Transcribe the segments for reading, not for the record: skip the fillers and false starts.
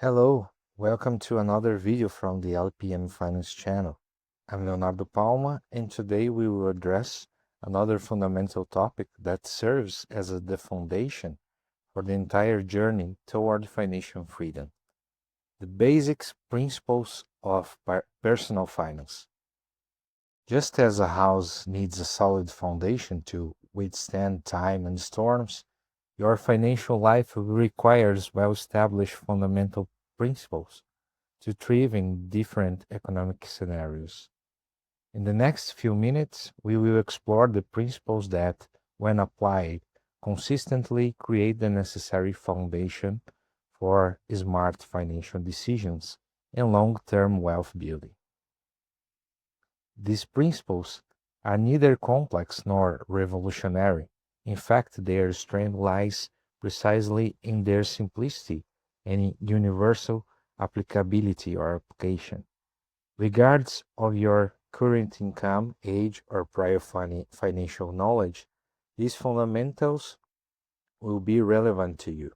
Hello, welcome to another video from the LPM Finance channel. I'm Leonardo Palma, and today we will address another fundamental topic that serves as the foundation for the entire journey toward financial freedom: the basic principles of personal finance. Just as a house needs a solid foundation to withstand time and storms, your financial life requires well-established fundamental principles to thrive in different economic scenarios. In the next few minutes, we will explore the principles that, when applied, consistently create the necessary foundation for smart financial decisions and long-term wealth building. These principles are neither complex nor revolutionary. In fact, their strength lies precisely in their simplicity and universal applicability or application. Regardless of your current income, age, or prior financial knowledge, these fundamentals will be relevant to you.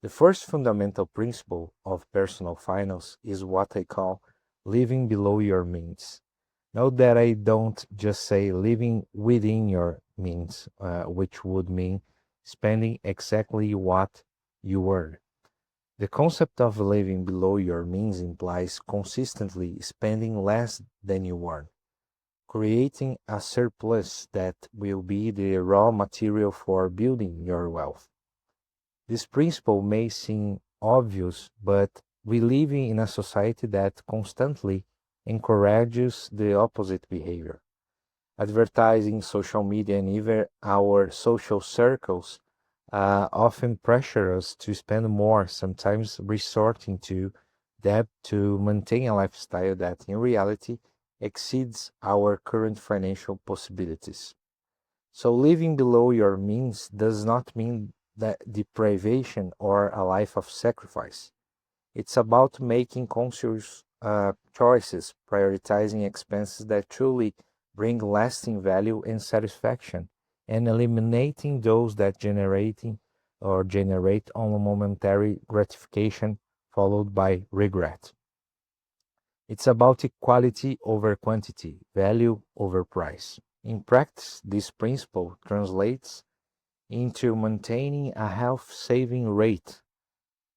The first fundamental principle of personal finance is what I call living below your means. Note that I don't just say living within your means, which would mean spending exactly what you earn. The concept of living below your means implies consistently spending less than you earn, creating a surplus that will be the raw material for building your wealth. This principle may seem obvious, but we live in a society that constantly encourages the opposite behavior. Advertising, social media, and even our social circles often pressure us to spend more, sometimes resorting to debt to maintain a lifestyle that in reality exceeds our current financial possibilities. So living below your means does not mean that deprivation or a life of sacrifice. It's about making conscious choices, prioritizing expenses that truly bring lasting value and satisfaction, and eliminating those that generate only momentary gratification followed by regret. It's about equality over quantity, value over price. In practice, this principle translates into maintaining a health saving rate,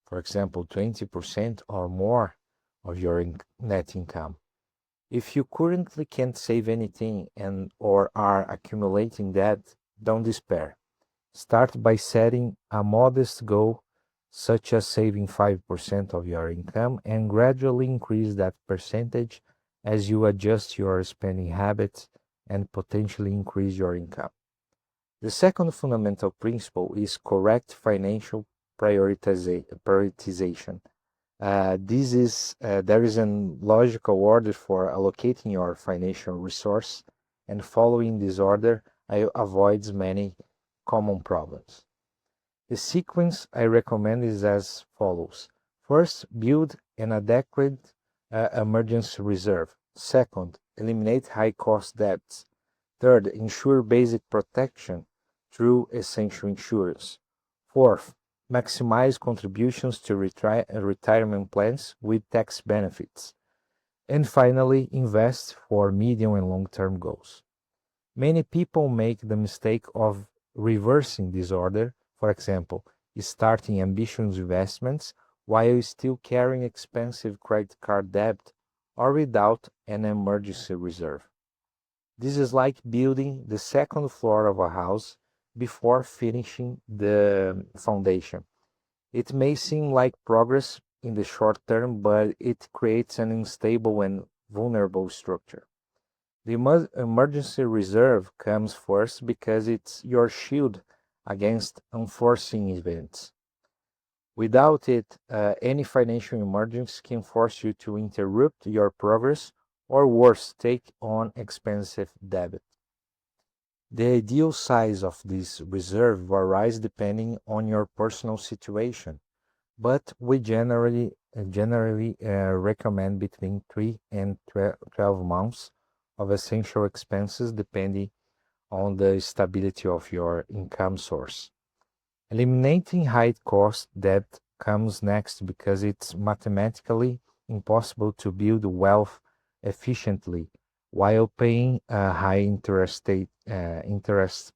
for example, 20% or more of your net income. If you currently can't save anything and or are accumulating debt, don't despair. Start by setting a modest goal, such as saving 5% of your income, and gradually increase that percentage as you adjust your spending habits and potentially increase your income. The second fundamental principle is correct financial prioritization. There is a logical order for allocating your financial resource, and following this order avoids many common problems. The sequence I recommend is as follows. First, build an adequate emergency reserve. Second, eliminate high-cost debts. Third, ensure basic protection through essential insurance. Fourth, maximize contributions to retirement plans with tax benefits. And finally, invest for medium and long-term goals. Many people make the mistake of reversing this order, for example, starting ambitious investments while still carrying expensive credit card debt or without an emergency reserve. This is like building the second floor of a house before finishing the foundation. It may seem like progress in the short term, but it creates an unstable and vulnerable structure. The emergency reserve comes first because it's your shield against unforeseen events. Without it, any financial emergency can force you to interrupt your progress or worse, take on expensive debt. The ideal size of this reserve varies depending on your personal situation, but we generally recommend between 3 and 12 months of essential expenses depending on the stability of your income source. Eliminating high-cost debt comes next because it's mathematically impossible to build wealth efficiently while paying interest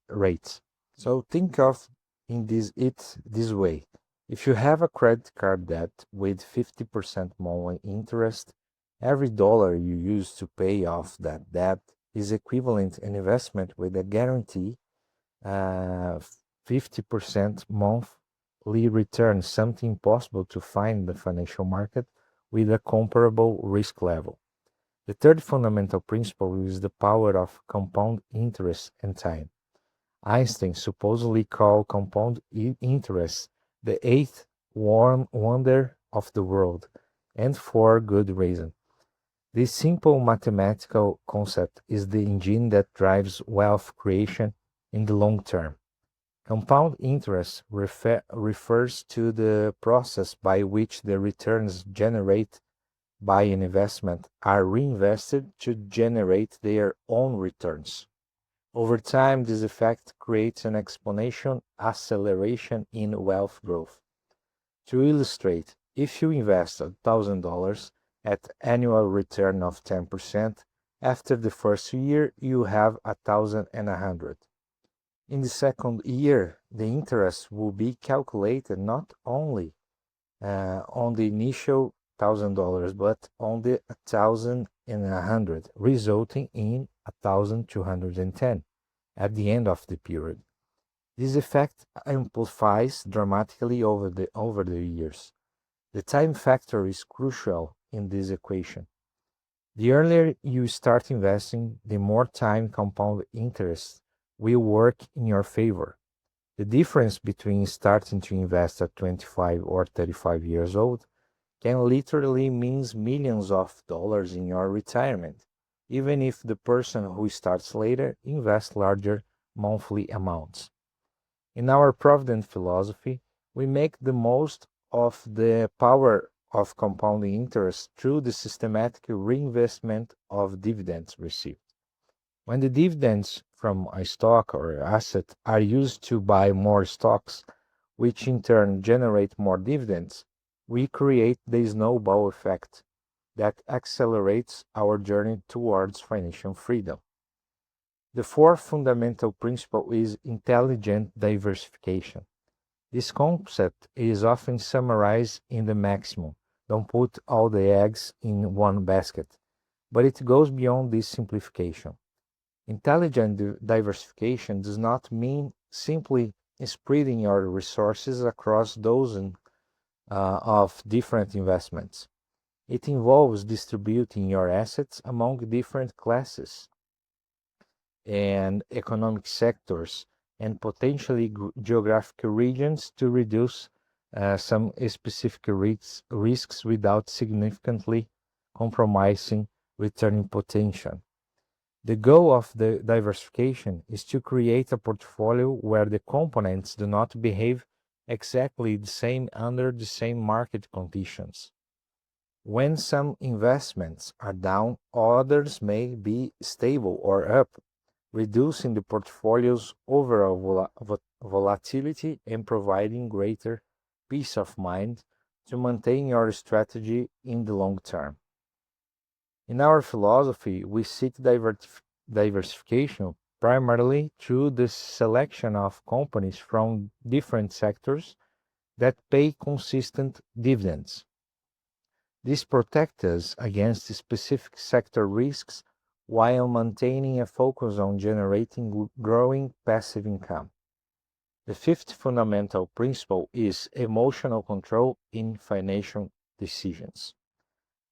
rates. So think of it this way. If you have a credit card debt with 50% monthly interest, every dollar you use to pay off that debt is equivalent an investment with a guarantee 50% monthly return, something impossible to find in the financial market with a comparable risk level. The third fundamental principle is the power of compound interest and time. Einstein supposedly called compound interest the eighth wonder of the world, and for good reason. This simple mathematical concept is the engine that drives wealth creation in the long term. Compound interest refers to the process by which the returns generated by an investment are reinvested to generate their own returns. Over time, this effect creates an exponential acceleration in wealth growth. To illustrate, if you invest $1,000 at annual return of 10%, after the first year you have 1,100. In the second year, the interest will be calculated not only on the initial $1,000, but on the 1,100, resulting in 1,210 at the end of the period. This effect amplifies dramatically over the years. The time factor is crucial in this equation. The earlier you start investing, the more time compound interest will work in your favor. The difference between starting to invest at 25 or 35 years old can literally mean millions of dollars in your retirement, even if the person who starts later invests larger monthly amounts. In our Provident philosophy, we make the most of the power of compounding interest through the systematic reinvestment of dividends received. When the dividends from a stock or asset are used to buy more stocks, which in turn generate more dividends, we create the snowball effect that accelerates our journey towards financial freedom. The fourth fundamental principle is intelligent diversification. This concept is often summarized in the maximum, don't put all the eggs in one basket, but it goes beyond this simplification. Intelligent diversification does not mean simply spreading your resources across dozens of different investments. It involves distributing your assets among different classes and economic sectors and potentially geographic regions to reduce some specific risks without significantly compromising returning potential. The goal of the diversification is to create a portfolio where the components do not behave exactly the same under the same market conditions. When some investments are down, others may be stable or up, reducing the portfolio's overall volatility and providing greater peace of mind to maintain your strategy in the long term. In our philosophy, we seek diversification primarily through the selection of companies from different sectors that pay consistent dividends. This protects us against specific sector risks while maintaining a focus on generating growing passive income. The fifth fundamental principle is emotional control in financial decisions.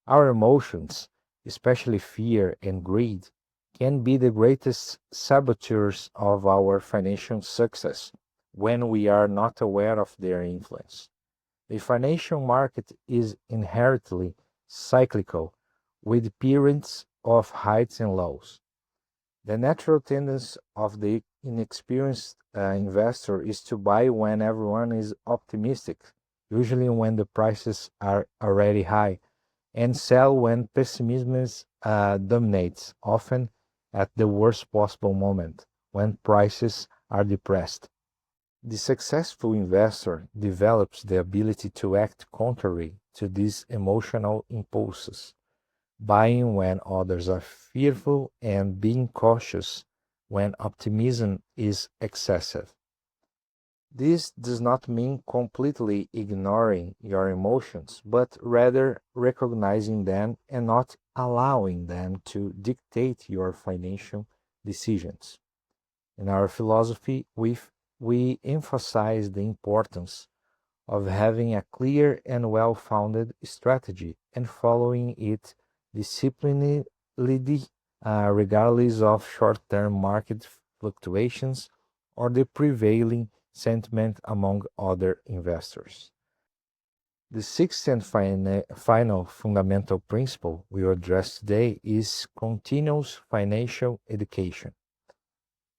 Our emotions, especially fear and greed, can be the greatest saboteurs of our financial success when we are not aware of their influence. The financial market is inherently cyclical, with periods of heights and lows. The natural tendency of the inexperienced investor is to buy when everyone is optimistic, usually when the prices are already high, and sell when pessimism dominates, often at the worst possible moment, when prices are depressed. The successful investor develops the ability to act contrary to these emotional impulses, buying when others are fearful and being cautious when optimism is excessive. This does not mean completely ignoring your emotions, but rather recognizing them and not allowing them to dictate your financial decisions. In our philosophy, we emphasize the importance of having a clear and well-founded strategy and following it disciplinedly, regardless of short-term market fluctuations or the prevailing sentiment among other investors. The sixth and final fundamental principle we will address today is continuous financial education.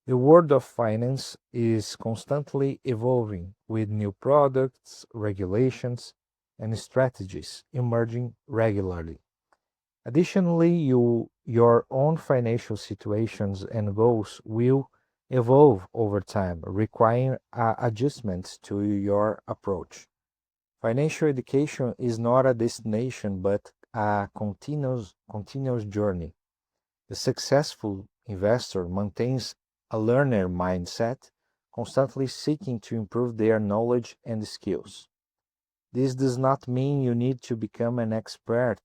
The world of finance is constantly evolving with new products, regulations, and strategies emerging regularly. Additionally, your own financial situations and goals will evolve over time, requiring adjustments to your approach. Financial education is not a destination but a continuous journey. The successful investor maintains a learner mindset, constantly seeking to improve their knowledge and skills. This does not mean you need to become an expert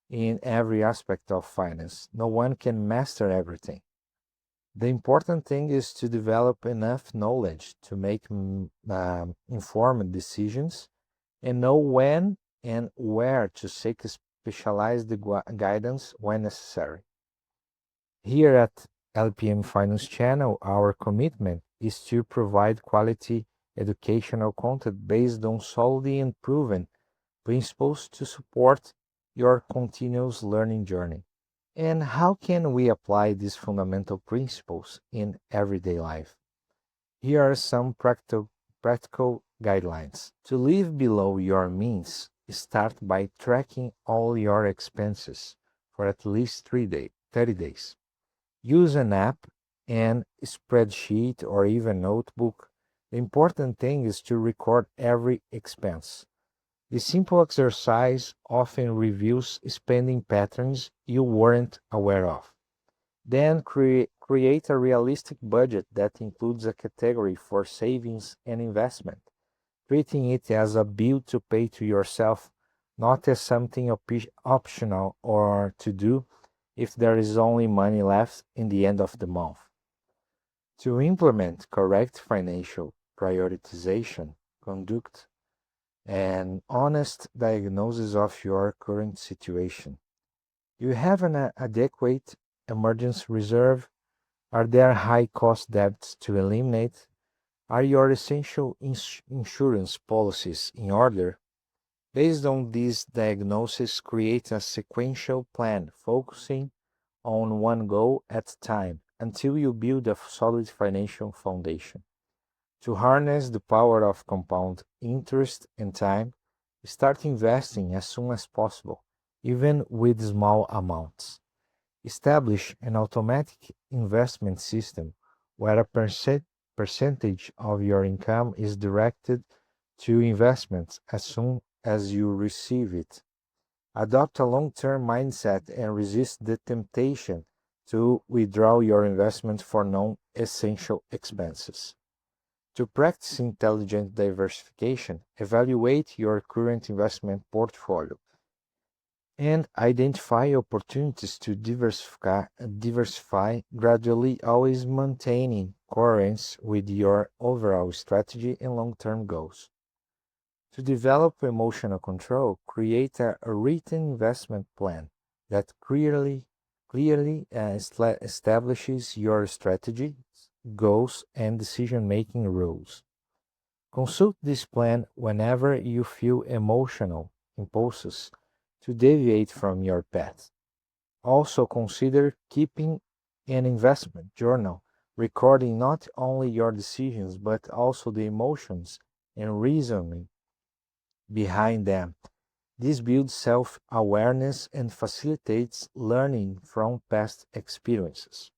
in every aspect of finance. No one can master everything. The important thing is to develop enough knowledge to make informed decisions and know when and where to seek specialized guidance when necessary. Here at LPM Finance Channel, our commitment is to provide quality educational content based on solid and proven principles to support your continuous learning journey. And how can we apply these fundamental principles in everyday life? Here are some practical guidelines. To live below your means, start by tracking all your expenses for at least 30 days. Use an app and spreadsheet or even notebook. The important thing is to record every expense. This simple exercise often reveals spending patterns you weren't aware of. Then create a realistic budget that includes a category for savings and investment, treating it as a bill to pay to yourself, not as something optional or to do if there is only money left in the end of the month. To implement correct financial prioritization, conduct an honest diagnosis of your current situation. Do you have an adequate emergency reserve? Are there high-cost debts to eliminate? Are your essential insurance policies in order? Based on this diagnosis, create a sequential plan focusing on one goal at a time until you build a solid financial foundation. To harness the power of compound interest and time, start investing as soon as possible, even with small amounts. Establish an automatic investment system where a percentage of your income is directed to investments as soon as you receive it. Adopt a long-term mindset and resist the temptation to withdraw your investment for non-essential expenses. To practice intelligent diversification, evaluate your current investment portfolio and identify opportunities to diversify gradually, always maintaining coherence with your overall strategy and long-term goals. To develop emotional control, create a written investment plan that clearly establishes your strategy, goals, and decision-making rules. Consult this plan whenever you feel emotional impulses to deviate from your path. Also consider keeping an investment journal, recording not only your decisions but also the emotions and reasoning behind them. This builds self-awareness and facilitates learning from past experiences.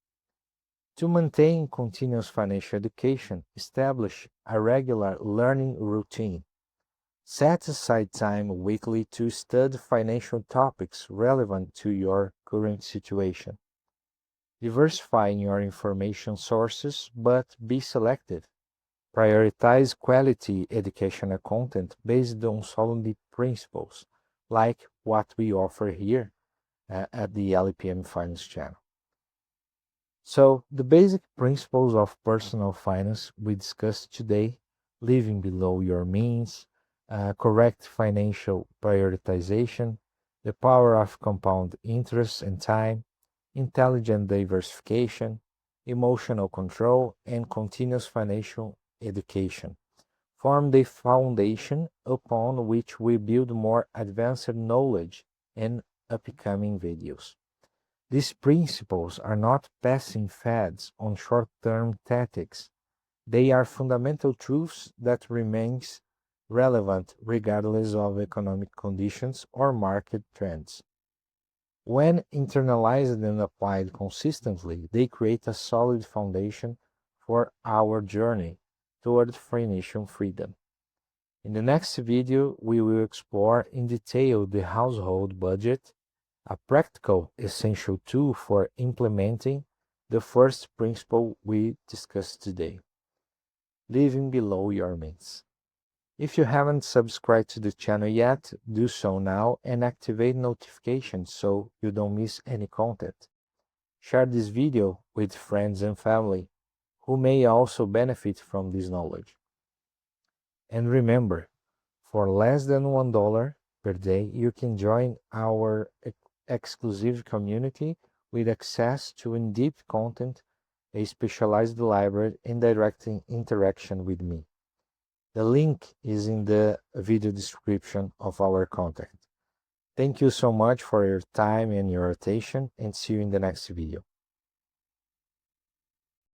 To maintain continuous financial education, establish a regular learning routine. Set aside time weekly to study financial topics relevant to your current situation. Diversify your information sources, but be selective. Prioritize quality educational content based on solid principles, like what we offer here at the LPM Finance channel. So, the basic principles of personal finance we discussed today: living below your means, correct financial prioritization, the power of compound interest and time, intelligent diversification, emotional control, and continuous financial education form the foundation upon which we build more advanced knowledge in upcoming videos. These principles are not passing fads on short-term tactics. They are fundamental truths that remain relevant regardless of economic conditions or market trends. When internalized and applied consistently, they create a solid foundation for our journey toward financial freedom. In the next video, we will explore in detail the household budget, a practical, essential tool for implementing the first principle we discussed today: living below your means. If you haven't subscribed to the channel yet, do so now and activate notifications so you don't miss any content. Share this video with friends and family who may also benefit from this knowledge. And remember, for less than $1 per day, you can join our exclusive community with access to in-depth content, a specialized library, and direct interaction with me. The link is in the video description of our content. Thank you so much for your time and your attention, and see you in the next video.